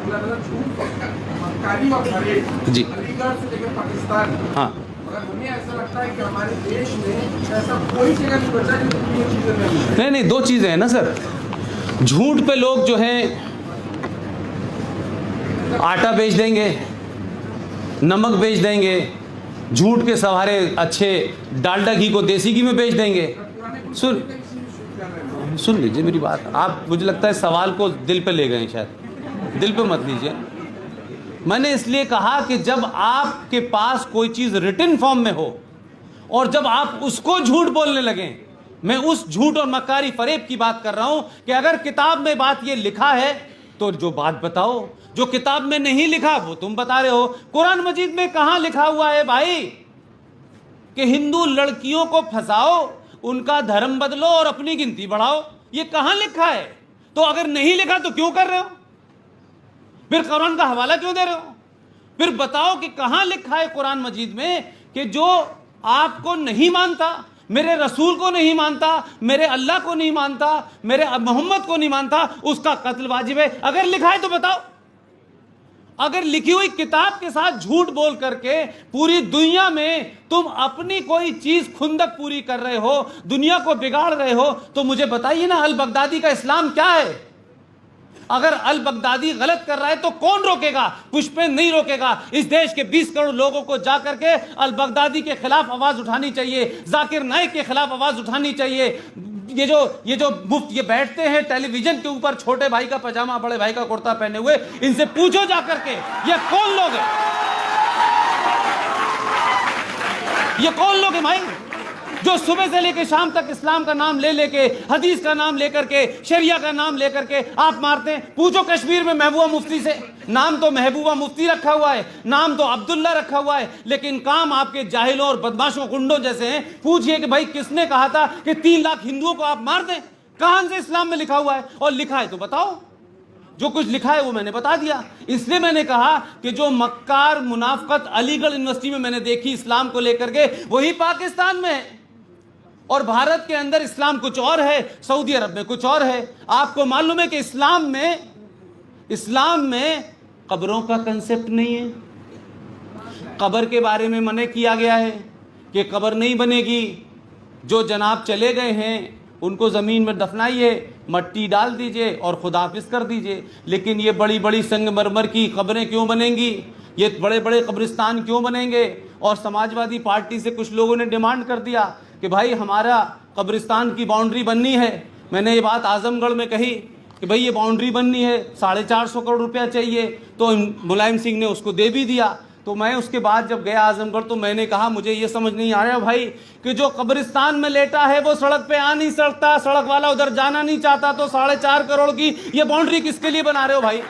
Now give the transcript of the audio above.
मक्कारी और परेड जी। अलीगढ़ से लेकर पाकिस्तान, हाँ, मगर हमें ऐसा लगता है कि हमारे देश में ऐसा कोई जगह नहीं बचा जिसमें ये चीजें नहीं हैं। नहीं नहीं, दो चीज़ें हैं ना सर। झूठ पे लोग जो हैं आटा बेच देंगे, नमक बेच देंगे, झूठ के सहारे अच्छे डालडा घी को देसी घी में बेच देंगे। सुन लीजिए मेरी बात। आप, मुझे लगता है सवाल को दिल पे ले गए हैं, शायद दिल पे मत लीजिए। मैंने इसलिए कहा कि जब आपके पास कोई चीज़ रिटन फॉर्म में हो और जब आप उसको झूठ बोलने लगें, मैं उस झूठ और मक्कारी फरेब की बात कर रहा हूं कि अगर किताब में बात ये लिखा है तो जो बात बताओ, जो किताब में नहीं लिखा वो तुम बता रहे हो। कुरान मजीद में कहां लिखा हुआ है भाई कि हिंदू लड़कियों को फंसाओ, उनका धर्म बदलो और अपनी गिनती बढ़ाओ? ये कहां लिखा है? तो अगर नहीं लिखा तो क्यों कर रहे हो? फिर कुरान का हवाला क्यों दे रहे हो? फिर बताओ कि कहां लिखा है कुरान मजीद में कि जो आपको नहीं मानता, मेरे रसूल को नहीं मानता, मेरे अल्लाह को नहीं मानता, मेरे मोहम्मद को नहीं मानता, उसका कत्ल वाजिब है? अगर लिखा है तो बताओ। अगर लिखी हुई किताब के साथ झूठ बोल करके पूरी दुनिया में तुम अपनी कोई चीज खुंदक पूरी कर रहे हो, दुनिया को बिगाड़ रहे हो, तो मुझे बताइए ना, अल बगदादी का इस्लाम क्या है? अगर अल बगदादी गलत कर रहा है तो कौन रोकेगा? पुष्पेन नहीं रोकेगा। इस देश के 20 करोड़ लोगों को जाकर के अल बगदादी के खिलाफ आवाज उठानी चाहिए, जाकिर नाइक के खिलाफ आवाज उठानी चाहिए। ये जो मुफ्त ये बैठते हैं टेलीविजन के ऊपर, छोटे भाई का पजामा बड़े भाई का कुर्ता पहने हुए, इनसे पूछो जाकर के ये कौन लोग हैं? ये कौन लोग हैं भाई जो सुबह से लेकर शाम तक इस्लाम का नाम ले लेके, हदीस का नाम लेकर के, शरिया का नाम लेकर के आप मारते हैं? पूछो कश्मीर में महबूबा मुफ्ती से। नाम तो महबूबा मुफ्ती रखा हुआ है, नाम तो अब्दुल्ला रखा हुआ है, लेकिन काम आपके जाहिलों और बदमाशों गुंडों जैसे हैं। पूछिए कि भाई किसने कहा था कि 3 लाख हिंदुओं को आप मार दें? कहां से इस्लाम में लिखा हुआ है? और लिखा है तो बताओ। जो कुछ लिखा है वो मैंने बता दिया। इसलिए मैंने कहा कि जो मक्कार मुनाफकत अलीगढ़ यूनिवर्सिटी में मैंने देखी इस्लाम को लेकर के, वही पाकिस्तान में है। और भारत के अंदर इस्लाम कुछ और है, सऊदी अरब में कुछ और है। आपको मालूम है कि इस्लाम में कब्रों का कंसेप्ट नहीं है। कब्र के बारे में मना किया गया है कि कब्र नहीं बनेगी, जो जनाब चले गए हैं उनको ज़मीन में दफनाइए, मट्टी डाल दीजिए और खुदा हाफिज कर दीजिए। लेकिन ये बड़ी बड़ी संगमरमर की कब्रें क्यों बनेंगी? ये बड़े बड़े कब्रिस्तान क्यों बनेंगे? और समाजवादी पार्टी से कुछ लोगों ने डिमांड कर दिया कि भाई हमारा कब्रिस्तान की बाउंड्री बननी है। मैंने ये बात आजमगढ़ में कही कि भाई ये बाउंड्री बननी है, 450 करोड़ रुपया चाहिए। तो मुलायम सिंह ने उसको दे भी दिया। तो मैं उसके बाद जब गया आजमगढ़ तो मैंने कहा मुझे ये समझ नहीं आया भाई कि जो कब्रिस्तान में लेटा है वो सड़क पे आ नहीं सकता, सड़क वाला उधर जाना नहीं चाहता, तो 4.5 करोड़ की ये बाउंड्री किसके लिए बना रहे हो भाई?